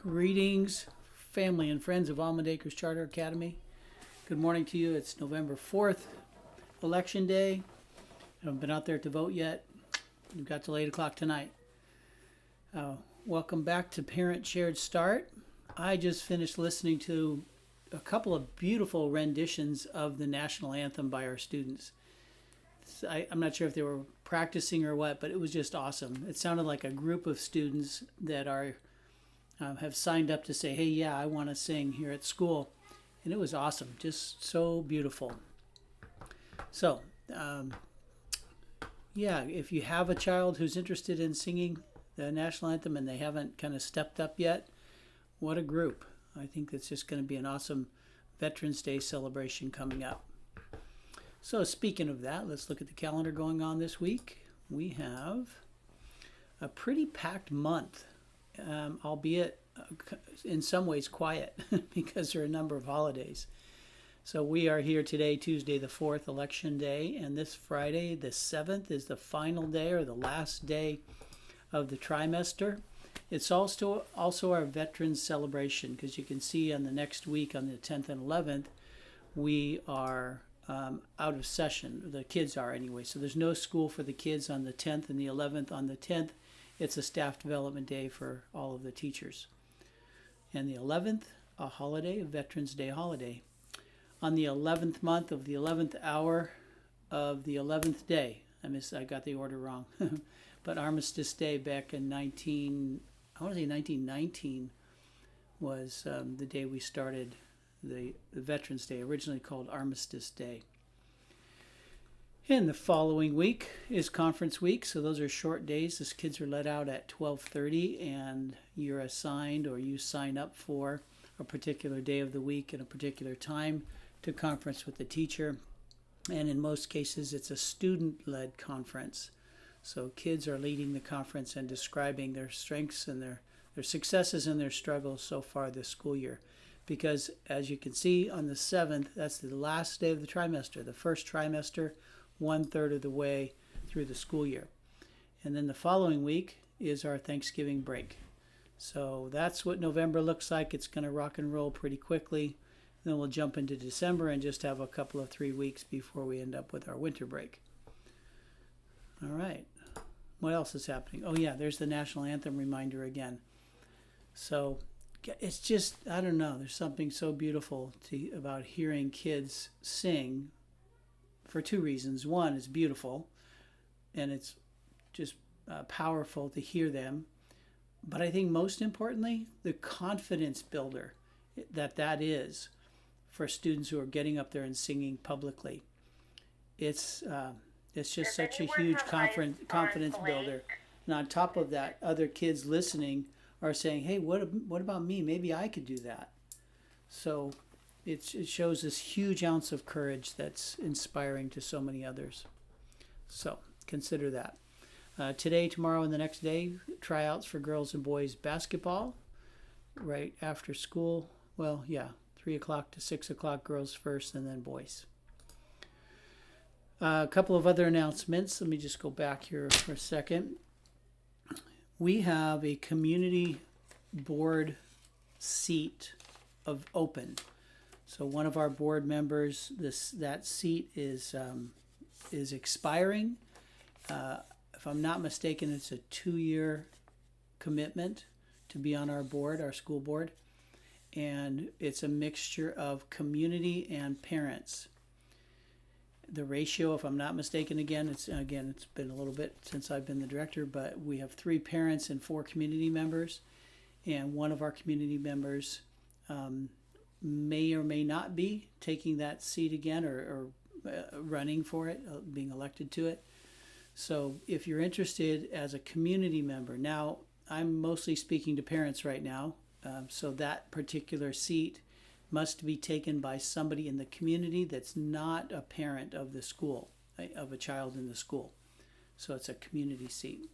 Greetings, family and friends of Almond Acres Charter Academy. Good morning to you. It's November 4th, Election Day. I haven't been out there to vote yet. We've got till 8 o'clock tonight. Welcome back to Parent Shared Start. I just finished listening to a couple of beautiful renditions of the national anthem by our students. I'm not sure if they were practicing or what, but it was just awesome. It sounded like a group of students that have signed up to say, hey, yeah, I want to sing here at school. And it was awesome, just so beautiful. So, if you have a child who's interested in singing the national anthem and they haven't kind of stepped up yet, what a group. I think that's just going to be an awesome Veterans Day celebration coming up. So speaking of that, let's look at the calendar going on this week. We have a pretty packed month, albeit in some ways quiet because there are a number of holidays. So we are here today, Tuesday the 4th, Election Day, and this Friday the 7th is the final day or the last day of the trimester. It's also our Veterans celebration because you can see on the next week on the 10th and 11th, we are out of session. The kids are anyway. So there's no school for the kids on the 10th and the 11th. On the 10th, it's a staff development day for all of the teachers. And the 11th, a holiday, a Veterans Day holiday. On the 11th month of the 11th hour of the 11th day, I got the order wrong, but Armistice Day back in 1919 was the day we started the Veterans Day, originally called Armistice Day. And the following week is conference week, so those are short days. The kids are let out at 12:30, and you're assigned or you sign up for a particular day of the week and a particular time to conference with the teacher. And in most cases, it's a student-led conference. So kids are leading the conference and describing their strengths and their successes and their struggles so far this school year. Because as you can see on the 7th, that's the last day of the trimester, the first trimester, 1/3 of the way through the school year. And then the following week is our Thanksgiving break. So that's what November looks like. It's going to rock and roll pretty quickly. Then we'll jump into December and just have a couple of 3 weeks before we end up with our winter break. All right. What else is happening? Oh, yeah, there's the national anthem reminder again. So it's just, I don't know, there's something so beautiful about hearing kids sing for two reasons. One, it's beautiful, and it's just powerful to hear them. But I think most importantly, the confidence builder that is for students who are getting up there and singing publicly. It's just such a huge confidence builder. And on top of that, other kids listening are saying, hey, what about me? Maybe I could do that. So it shows this huge ounce of courage that's inspiring to so many others. So consider that. Today, tomorrow, and the next day, tryouts for girls and boys basketball right after school. Well, yeah, 3 o'clock to 6 o'clock, girls first, and then boys. A couple of other announcements. Let me just go back here for a second. We have a community board seat open. So one of our board members, that seat is expiring. If I'm not mistaken, it's a 2-year commitment to be on our board, our school board, and it's a mixture of community and parents. The ratio, if I'm not mistaken, it's been a little bit since I've been the director, but we have 3 parents and 4 community members, and one of our community members may or may not be taking that seat again or running for it, being elected to it. So if you're interested as a community member, now I'm mostly speaking to parents right now, so that particular seat must be taken by somebody in the community that's not a parent of the school, of a child in the school. So it's a community seat.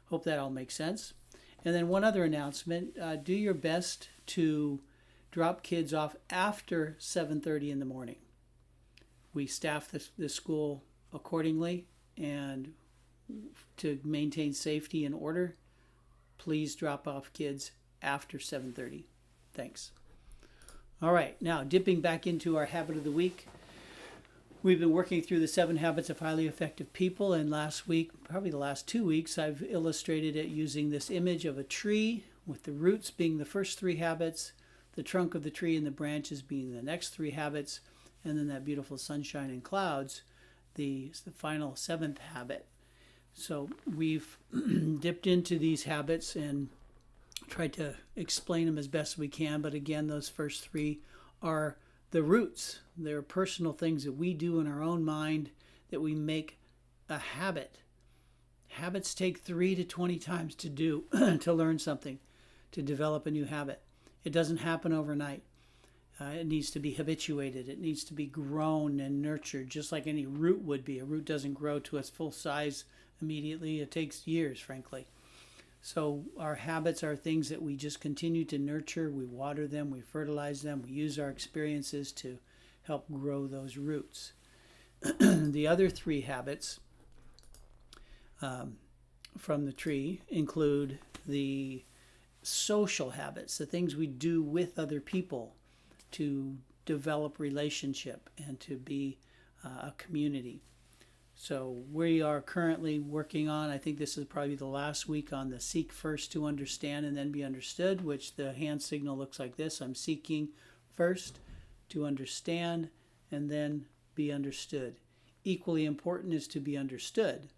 Hope that all makes sense. And then one other announcement, do your best to drop kids off after 7:30 in the morning. We staff the school accordingly, and to maintain safety and order, please drop off kids after 7:30. Thanks. All right, now dipping back into our habit of the week. We've been working through the 7 habits of highly effective people, and last week, probably the last 2 weeks, I've illustrated it using this image of a tree with the roots being the first 3 habits, the trunk of the tree and the branches being the next 3 habits, and then that beautiful sunshine and clouds, the final 7th habit. So we've dipped into these habits and tried to explain them as best we can, but again, those first 3 are the roots. They're personal things that we do in our own mind that we make a habit. Habits take 3 to 20 times to do, to learn something, to develop a new habit. It doesn't happen overnight. It needs to be habituated. It needs to be grown and nurtured, just like any root would be. A root doesn't grow to its full size immediately. It takes years, frankly. So our habits are things that we just continue to nurture. We water them, we fertilize them, we use our experiences to help grow those roots. The other 3 habits from the tree include the social habits, the things we do with other people to develop relationship and to be a community. So we are currently working on, I think this is probably the last week, on the seek first to understand and then be understood, which the hand signal looks like this. I'm seeking first to understand and then be understood. Equally important is to be understood,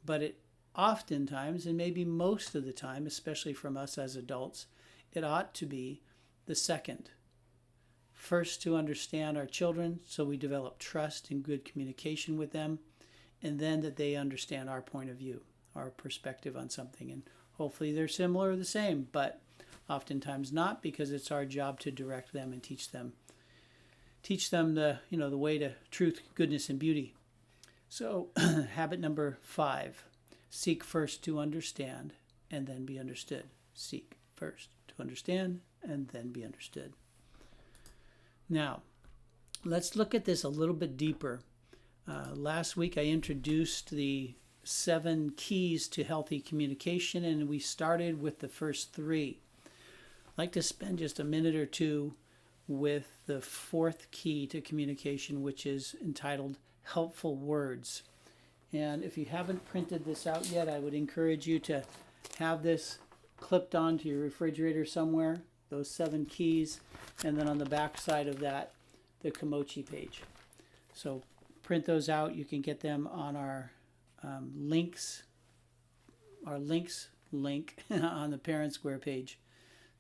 but it oftentimes, and maybe most of the time, especially from us as adults, it ought to be the second. First to understand our children so we develop trust and good communication with them, and then that they understand our point of view, our perspective on something. And hopefully they're similar or the same, but oftentimes not, because it's our job to direct them and teach them the way to truth, goodness, and beauty. So habit number 5, seek first to understand and then be understood. Seek first to understand and then be understood. Now, let's look at this a little bit deeper. Last week I introduced the 7 keys to healthy communication, and we started with the first 3. I'd like to spend just a minute or two with the 4th key to communication, which is entitled helpful words. And if you haven't printed this out yet, I would encourage you to have this clipped onto your refrigerator somewhere, those 7 keys, and then on the back side of that, the Komochi page. So print those out. You can get them on our links link on the Parent Square page.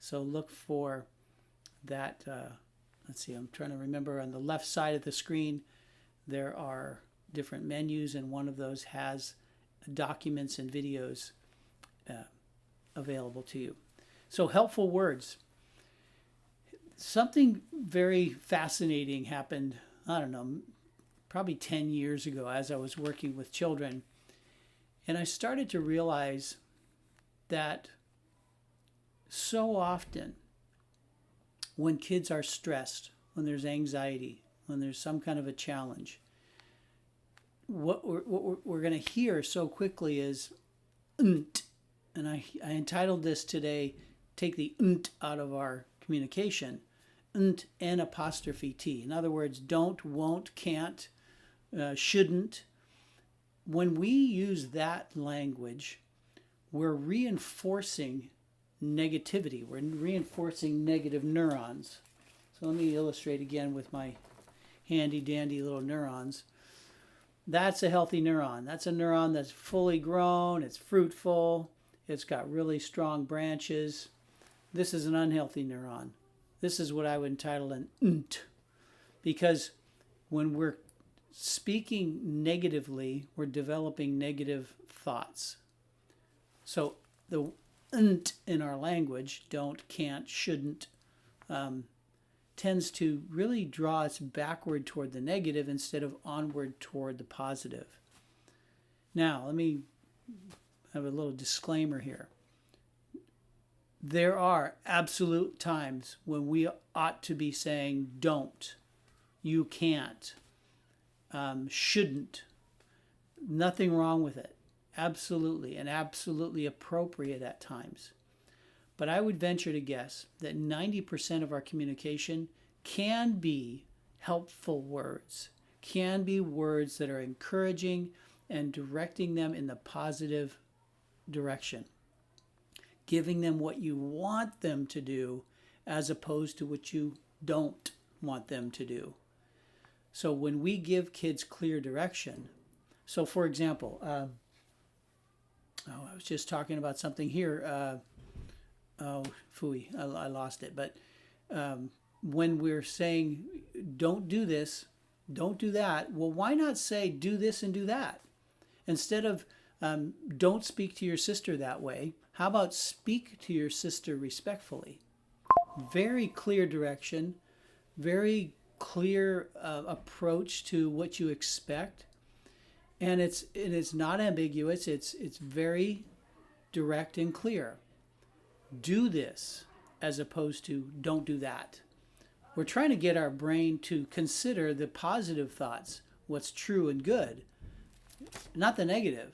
So look for that. Let's see, I'm trying to remember. On the left side of the screen, there are different menus, and one of those has documents and videos available to you. So helpful words. Something very fascinating happened, I don't know, probably 10 years ago as I was working with children. And I started to realize that so often when kids are stressed, when there's anxiety, when there's some kind of a challenge, what we're going to hear so quickly is "nt." And I entitled this today, take the "nt" out of our communication. "Nt" and apostrophe T. In other words, don't, won't, can't, shouldn't. When we use that language, we're reinforcing negativity. We're reinforcing negative neurons. So let me illustrate again with my handy dandy little neurons. That's a healthy neuron. That's a neuron that's fully grown, it's fruitful, it's got really strong branches. This is an unhealthy neuron. This is what I would entitle an "nt," because when we're speaking negatively, we're developing negative thoughts. So the "nt" in our language, don't, can't, shouldn't, tends to really draw us backward toward the negative instead of onward toward the positive. Now, let me have a little disclaimer here. There are absolute times when we ought to be saying don't, you can't, shouldn't. Nothing wrong with it. Absolutely, and absolutely appropriate at times. But I would venture to guess that 90% of our communication can be helpful words, can be words that are encouraging and directing them in the positive direction, giving them what you want them to do as opposed to what you don't want them to do. So when we give kids clear direction, so for example, I was just talking about something here. Phooey, I lost it. But when we're saying, don't do this, don't do that, well, why not say, do this and do that? Instead of, don't speak to your sister that way, how about speak to your sister respectfully? Very clear direction, very clear approach to what you expect. And it's not ambiguous. It's very direct and clear. Do this as opposed to don't do that. We're trying to get our brain to consider the positive thoughts, what's true and good, not the negative.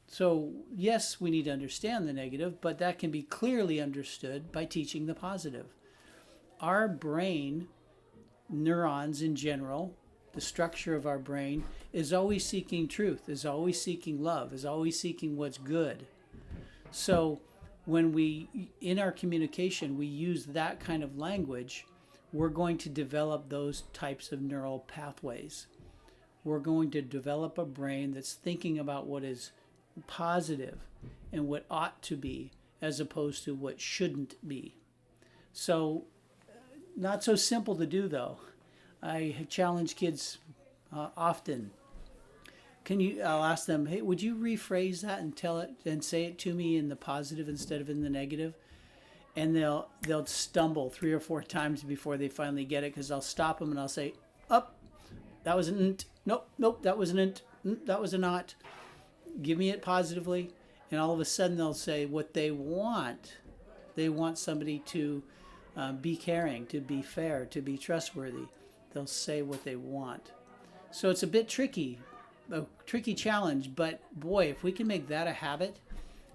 So yes, we need to understand the negative, but that can be clearly understood by teaching the positive. Our brain, neurons in general, the structure of our brain is always seeking truth, is always seeking love, is always seeking what's good. So when we, in our communication, we use that kind of language, we're going to develop those types of neural pathways. We're going to develop a brain that's thinking about what is positive and what ought to be as opposed to what shouldn't be. So not so simple to do, though. I challenge kids often. I'll ask them, hey, would you rephrase that and tell it and say it to me in the positive instead of in the negative? And they'll stumble 3 or 4 times before they finally get it, because I'll stop them and I'll say, up, that was an nt. Nope, that was an nt. That was a not. Give me it positively. And all of a sudden they'll say what they want. They want somebody to be caring, to be fair, to be trustworthy. They'll say what they want. So it's a bit tricky, a tricky challenge, but boy, if we can make that a habit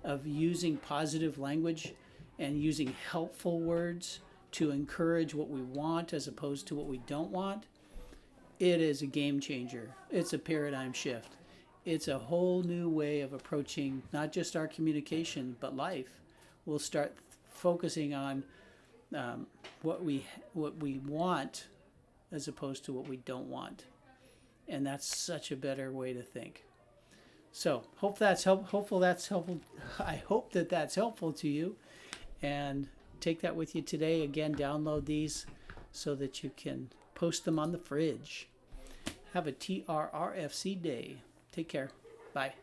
of using positive language and using helpful words to encourage what we want as opposed to what we don't want, it is a game changer. It's a paradigm shift. It's a whole new way of approaching not just our communication, but life. We'll start focusing on what we want as opposed to what we don't want. And that's such a better way to think. So I hope that's helpful to you. And take that with you today. Again, download these so that you can post them on the fridge. Have a TRRFC day. Take care. Bye.